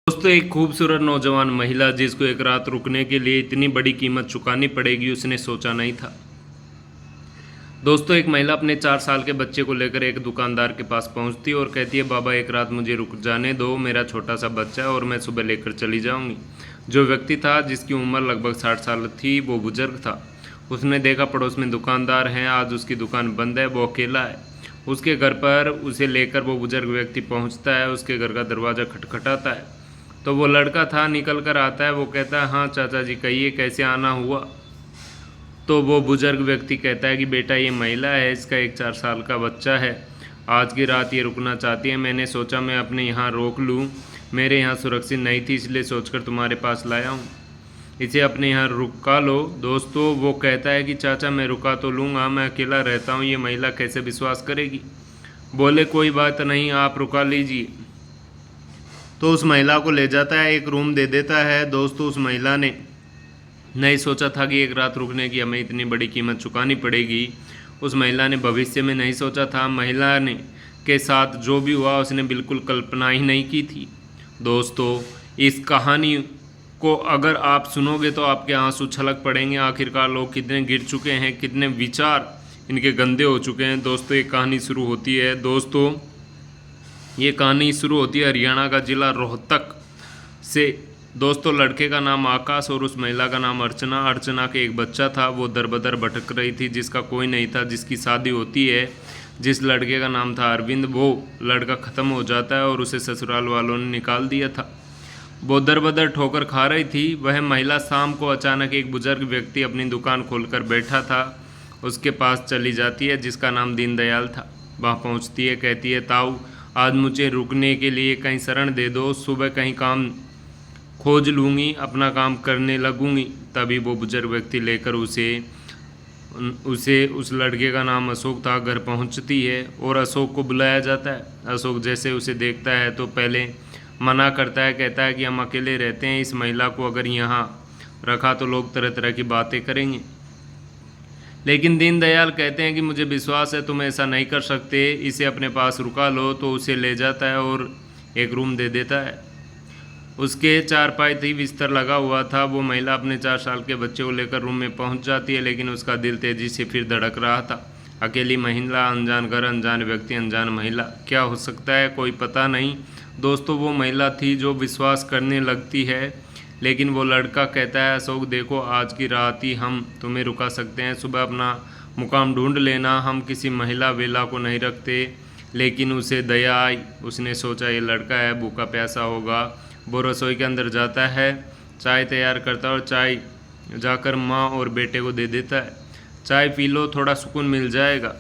दोस्तों एक खूबसूरत नौजवान महिला जिसको एक रात रुकने के लिए इतनी बड़ी कीमत चुकानी पड़ेगी उसने सोचा नहीं था। दोस्तों एक महिला अपने 4 साल के बच्चे को लेकर एक दुकानदार के पास पहुंचती है और कहती है, बाबा एक रात मुझे रुक जाने दो, मेरा छोटा सा बच्चा है और मैं सुबह लेकर चली जाऊंगी। जो व्यक्ति था जिसकी उम्र लगभग 60 साल थी वो बुजुर्ग था। उसने देखा पड़ोस में दुकानदार हैं, आज उसकी दुकान बंद है, वो अकेला है। उसके घर पर उसे लेकर वो बुजुर्ग व्यक्ति पहुँचता है। उसके घर का दरवाज़ा खटखटाता है तो वो लड़का था निकल कर आता है। वो कहता है, हाँ चाचा जी कहिए कैसे आना हुआ। तो वो बुजुर्ग व्यक्ति कहता है कि बेटा ये महिला है, इसका एक 4 साल का बच्चा है, आज की रात ये रुकना चाहती है। मैंने सोचा मैं अपने यहाँ रोक लूँ, मेरे यहाँ सुरक्षित नहीं थी इसलिए सोचकर तुम्हारे पास लाया हूँ, इसे अपने यहाँ रुका लो। दोस्तों वो कहता है कि चाचा मैं रुका तो लूँगा, मैं अकेला रहता हूँ, ये महिला कैसे विश्वास करेगी। बोले कोई बात नहीं, आप रुका लीजिए। तो उस महिला को ले जाता है, एक रूम दे देता है। दोस्तों उस महिला ने नहीं सोचा था कि एक रात रुकने की हमें इतनी बड़ी कीमत चुकानी पड़ेगी। उस महिला ने भविष्य में नहीं सोचा था। महिला ने के साथ जो भी हुआ उसने बिल्कुल कल्पना ही नहीं की थी। दोस्तों इस कहानी को अगर आप सुनोगे तो आपके आंसू छलक पड़ेंगे। आखिरकार लोग कितने गिर चुके हैं, कितने विचार इनके गंदे हो चुके हैं। दोस्तों एक कहानी शुरू होती है। दोस्तों ये कहानी शुरू होती है हरियाणा का ज़िला रोहतक से। दोस्तों लड़के का नाम आकाश और उस महिला का नाम अर्चना। अर्चना के एक बच्चा था, वो दर बदर भटक रही थी, जिसका कोई नहीं था। जिसकी शादी होती है, जिस लड़के का नाम था अरविंद, वो लड़का ख़त्म हो जाता है और उसे ससुराल वालों ने निकाल दिया था। वो दर बदर ठोकर खा रही थी। वह महिला शाम को अचानक एक बुजुर्ग व्यक्ति अपनी दुकान खोलकर बैठा था उसके पास चली जाती है, जिसका नाम दीनदयाल था। वहाँ पहुँचती है, कहती है, ताऊ आज मुझे रुकने के लिए कहीं शरण दे दो, सुबह कहीं काम खोज लूँगी, अपना काम करने लगूँगी। तभी वो बुजुर्ग व्यक्ति लेकर उसे उस लड़के का नाम अशोक था घर पहुँचती है और अशोक को बुलाया जाता है। अशोक जैसे उसे देखता है तो पहले मना करता है, कहता है कि हम अकेले रहते हैं, इस महिला को अगर यहाँ रखा तो लोग तरह तरह की बातें करेंगे। लेकिन दीनदयाल कहते हैं कि मुझे विश्वास है तुम ऐसा नहीं कर सकते, इसे अपने पास रुका लो। तो उसे ले जाता है और एक रूम दे देता है। उसके चारपाई थी, बिस्तर लगा हुआ था। वो महिला अपने 4 साल के बच्चे को लेकर रूम में पहुंच जाती है, लेकिन उसका दिल तेजी से फिर धड़क रहा था। अकेली महिला, अनजान घर, अनजान व्यक्ति, अनजान महिला, क्या हो सकता है कोई पता नहीं। दोस्तों वो महिला थी जो विश्वास करने लगती है, लेकिन वो लड़का कहता है, अशोक देखो आज की रात ही हम तुम्हें रुका सकते हैं, सुबह अपना मुकाम ढूंढ लेना, हम किसी महिला वेला को नहीं रखते। लेकिन उसे दया आई, उसने सोचा ये लड़का है, भूखा प्यासा होगा। वो रसोई के अंदर जाता है, चाय तैयार करता है और चाय जाकर माँ और बेटे को दे देता है। चाय पी लो, थोड़ा सुकून मिल जाएगा।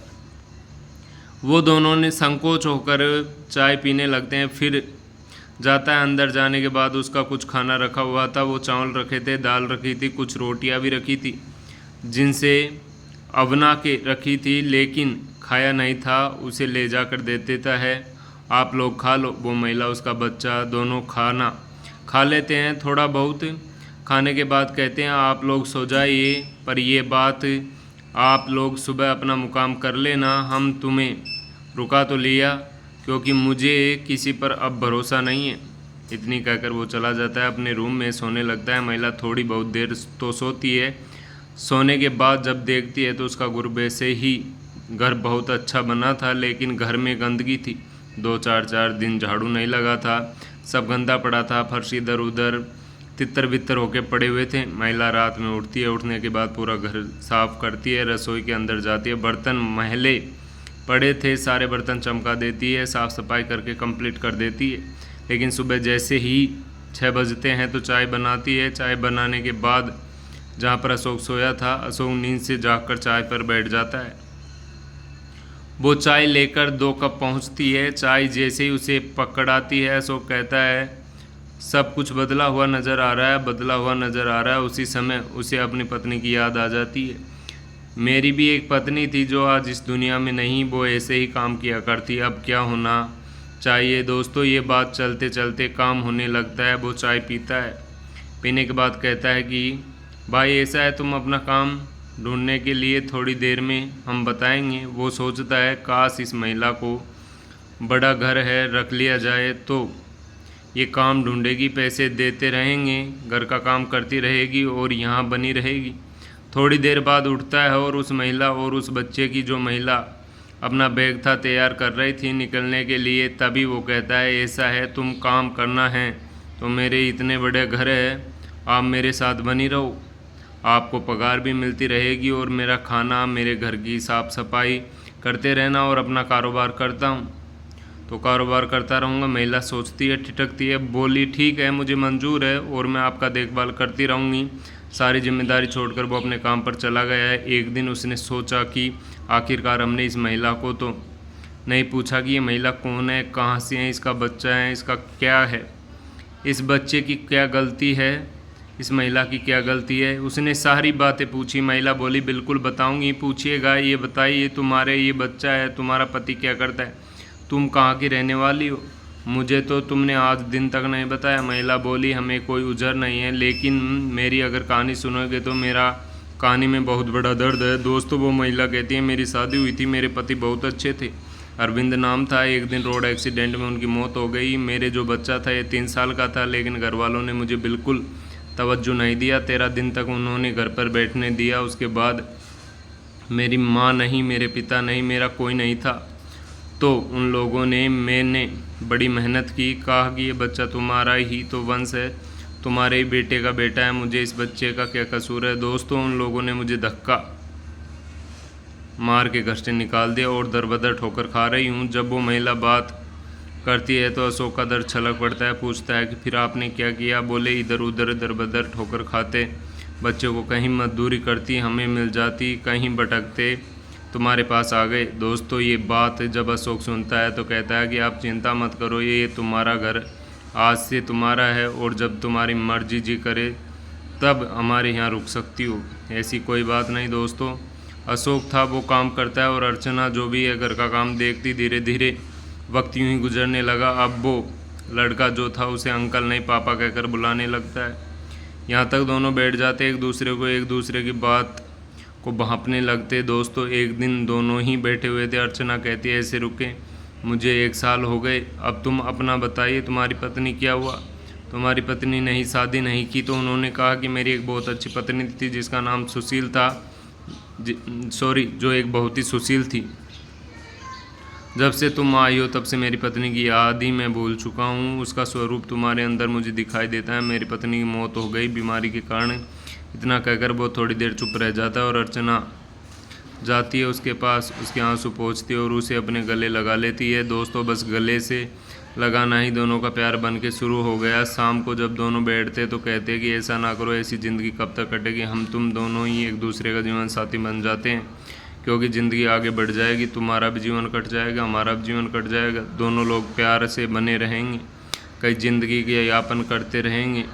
वो दोनों ने संकोच होकर चाय पीने लगते हैं। फिर जाता है, अंदर जाने के बाद उसका कुछ खाना रखा हुआ था। वो चावल रखे थे, दाल रखी थी, कुछ रोटियां भी रखी थी जिनसे अवना के रखी थी, लेकिन खाया नहीं था। उसे ले जाकर दे देता है, आप लोग खा लो। वो महिला, उसका बच्चा, दोनों खाना खा लेते हैं। थोड़ा बहुत खाने के बाद कहते हैं, आप लोग सो जाइए, पर ये बात आप लोग सुबह अपना मुकाम कर लेना, हम तुम्हें रुका तो लिया क्योंकि मुझे किसी पर अब भरोसा नहीं है। इतनी कहकर वो चला जाता है, अपने रूम में सोने लगता है। महिला थोड़ी बहुत देर तो सोती है। सोने के बाद जब देखती है तो उसका गुर्बे से ही घर बहुत अच्छा बना था, लेकिन घर में गंदगी थी। 2-4 दिन झाड़ू नहीं लगा था, सब गंदा पड़ा था, फर्श इधर उधर तितर बितर होके पड़े हुए थे। महिला रात में उठती है, उठने के बाद पूरा घर साफ करती है, रसोई के अंदर जाती है, बर्तन मैले पड़े थे सारे बर्तन चमका देती है, साफ़ सफाई करके कंप्लीट कर देती है। लेकिन सुबह जैसे ही 6 बजते हैं तो चाय बनाती है। चाय बनाने के बाद जहाँ पर अशोक सोया था, अशोक नींद से जागकर चाय पर बैठ जाता है। वो चाय लेकर 2 कप पहुँचती है। चाय जैसे ही उसे पकड़ाती है, अशोक कहता है, सब कुछ बदला हुआ नज़र आ रहा है, बदला हुआ नज़र आ रहा है। उसी समय उसे अपनी पत्नी की याद आ जाती है। मेरी भी एक पत्नी थी जो आज इस दुनिया में नहीं, वो ऐसे ही काम किया करती, अब क्या होना चाहिए। दोस्तों ये बात चलते चलते काम होने लगता है। वो चाय पीता है, पीने के बाद कहता है कि भाई ऐसा है, तुम अपना काम ढूंढने के लिए थोड़ी देर में हम बताएंगे। वो सोचता है, काश इस महिला को बड़ा घर है रख लिया जाए तो ये काम ढूंढेगी, पैसे देते रहेंगे, घर का काम करती रहेगी और यहाँ बनी रहेगी। थोड़ी देर बाद उठता है और उस महिला और उस बच्चे की, जो महिला अपना बैग था तैयार कर रही थी निकलने के लिए, तभी वो कहता है ऐसा है, तुम काम करना है तो मेरे इतने बड़े घर है, आप मेरे साथ बनी रहो, आपको पगार भी मिलती रहेगी और मेरा खाना, मेरे घर की साफ़ सफाई करते रहना और अपना कारोबार करता हूँ तो कारोबार करता रहूँगा। महिला सोचती है, ठिठकती है, बोली ठीक है, मुझे मंजूर है और मैं आपका देखभाल करती रहूँगी। सारी जिम्मेदारी छोड़कर वो अपने काम पर चला गया है। एक दिन उसने सोचा कि आखिरकार हमने इस महिला को तो नहीं पूछा कि ये महिला कौन है, कहाँ से है, इसका बच्चा है, इसका क्या है, इस बच्चे की क्या गलती है, इस महिला की क्या गलती है। उसने सारी बातें पूछी। महिला बोली बिल्कुल बताऊंगी, पूछिएगा, ये बताइए तुम्हारे ये बच्चा है, तुम्हारा पति क्या करता है, तुम कहाँ की रहने वाली हो, मुझे तो तुमने आज दिन तक नहीं बताया। महिला बोली हमें कोई उजर नहीं है, लेकिन मेरी अगर कहानी सुनोगे तो मेरा कहानी में बहुत बड़ा दर्द है। दोस्तों वो महिला कहती है मेरी शादी हुई थी, मेरे पति बहुत अच्छे थे, अरविंद नाम था। एक दिन रोड एक्सीडेंट में उनकी मौत हो गई। मेरे जो बच्चा था ये 3 साल का था, लेकिन घर वालों ने मुझे बिल्कुल तवज्जो नहीं दिया। 13 दिन तक उन्होंने घर पर बैठने दिया। उसके बाद मेरी माँ नहीं, मेरे पिता नहीं, मेरा कोई नहीं था। तो उन लोगों ने, मैंने बड़ी मेहनत की, कहा कि ये बच्चा तुम्हारा ही तो वंश है, तुम्हारे ही बेटे का बेटा है, मुझे इस बच्चे का क्या कसूर है। दोस्तों उन लोगों ने मुझे धक्का मार के घर से निकाल दिया और दरबदर ठोकर खा रही हूँ। जब वो महिला बात करती है तो अशोक का दर्द छलक पड़ता है। पूछता है कि फिर आपने क्या किया। बोले इधर उधर दरबदर ठोकर खाते बच्चों को कहीं मजदूरी करती, हमें मिल जाती, कहीं भटकते तुम्हारे पास आ गए। दोस्तों ये बात जब अशोक सुनता है तो कहता है कि आप चिंता मत करो, ये तुम्हारा घर आज से तुम्हारा है और जब तुम्हारी मर्जी जी करे तब हमारे यहाँ रुक सकती हो, ऐसी कोई बात नहीं। दोस्तों अशोक था वो काम करता है और अर्चना जो भी है घर का काम देखती। धीरे धीरे वक्त यूँ ही गुजरने लगा। अब वो लड़का जो था उसे अंकल नहीं पापा कहकर बुलाने लगता है। यहाँ तक दोनों बैठ जाते एक दूसरे की बात को भांपने लगते। दोस्तों एक दिन दोनों ही बैठे हुए थे। अर्चना कहती है ऐसे रुके, मुझे 1 साल हो गए, अब तुम अपना बताइए, तुम्हारी पत्नी क्या हुआ, तुम्हारी पत्नी नहीं शादी नहीं की। तो उन्होंने कहा कि मेरी एक बहुत अच्छी पत्नी थी जिसका नाम सुशील था, जो एक बहुत ही सुशील थी। जब से तुम आई हो तब से मेरी पत्नी की याद ही मैं भूल चुका हूँ, उसका स्वरूप तुम्हारे अंदर मुझे दिखाई देता है। मेरी पत्नी की मौत हो गई बीमारी के कारण। इतना कहकर वो थोड़ी देर चुप रह जाता है और अर्चना जाती है उसके पास, उसके आंसू पोंछती है और उसे अपने गले लगा लेती है। दोस्तों बस गले से लगाना ही दोनों का प्यार बन के शुरू हो गया। शाम को जब दोनों बैठते तो कहते कि ऐसा ना करो, ऐसी ज़िंदगी कब तक कटेगी, हम तुम दोनों ही एक दूसरे का जीवन साथी बन जाते हैं, क्योंकि ज़िंदगी आगे बढ़ जाएगी, तुम्हारा भी जीवन कट जाएगा, हमारा भी जीवन कट जाएगा, दोनों लोग प्यार से बने रहेंगे, कई ज़िंदगी के यापन करते रहेंगे।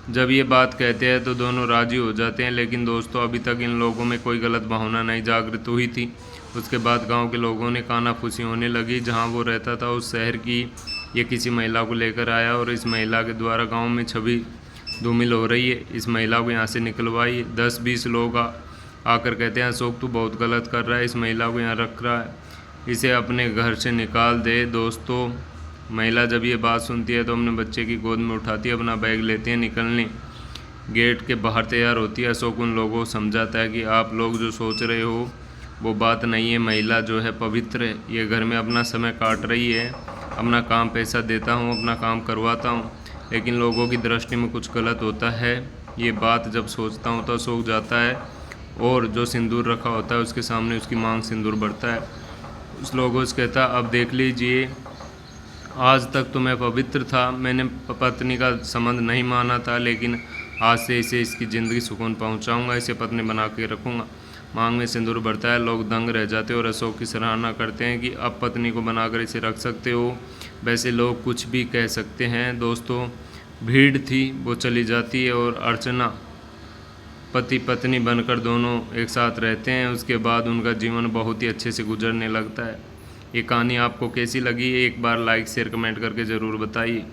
जब ये बात कहते हैं तो दोनों राजी हो जाते हैं, लेकिन दोस्तों अभी तक इन लोगों में कोई गलत भावना नहीं जागृत हुई थी। उसके बाद गांव के लोगों ने कानाफूसी होने लगी। जहां वो रहता था उस शहर की ये किसी महिला को लेकर आया और इस महिला के द्वारा गांव में छवि धूमिल हो रही है, इस महिला को यहाँ से निकलवाइए। 10-20 लोग आकर कहते हैं अशोक तू बहुत गलत कर रहा है, इस महिला को यहाँ रख रहा है, इसे अपने घर से निकाल दे। दोस्तों महिला जब ये बात सुनती है तो अपने बच्चे की गोद में उठाती है, अपना बैग लेती है, निकलने गेट के बाहर तैयार होती है। अशोक उन लोगों को समझाता है कि आप लोग जो सोच रहे हो वो बात नहीं है, महिला जो है पवित्र है, ये घर में अपना समय काट रही है, अपना काम पैसा देता हूँ, अपना काम करवाता हूँ, लेकिन लोगों की दृष्टि में कुछ गलत होता है। ये बात जब सोचता हूँ तो अशोक जाता है और जो सिंदूर रखा होता है उसके सामने उसकी मांग सिंदूर बढ़ता है। उस लोगों से कहता अब देख लीजिए, आज तक तो मैं पवित्र था, मैंने पत्नी का संबंध नहीं माना था, लेकिन आज से इसे इसकी ज़िंदगी सुकून पहुंचाऊंगा, इसे पत्नी बना के रखूंगा। मांग में सिंदूर बढ़ता है, लोग दंग रह जाते हैं और अशोक की सराहना करते हैं कि अब पत्नी को बनाकर इसे रख सकते हो। वैसे लोग कुछ भी कह सकते हैं। दोस्तों भीड़ थी वो चली जाती है और अर्चना पति पत्नी बनकर दोनों एक साथ रहते हैं। उसके बाद उनका जीवन बहुत ही अच्छे से गुजरने लगता है। ये कहानी आपको कैसी लगी एक बार लाइक शेयर कमेंट करके ज़रूर बताइए।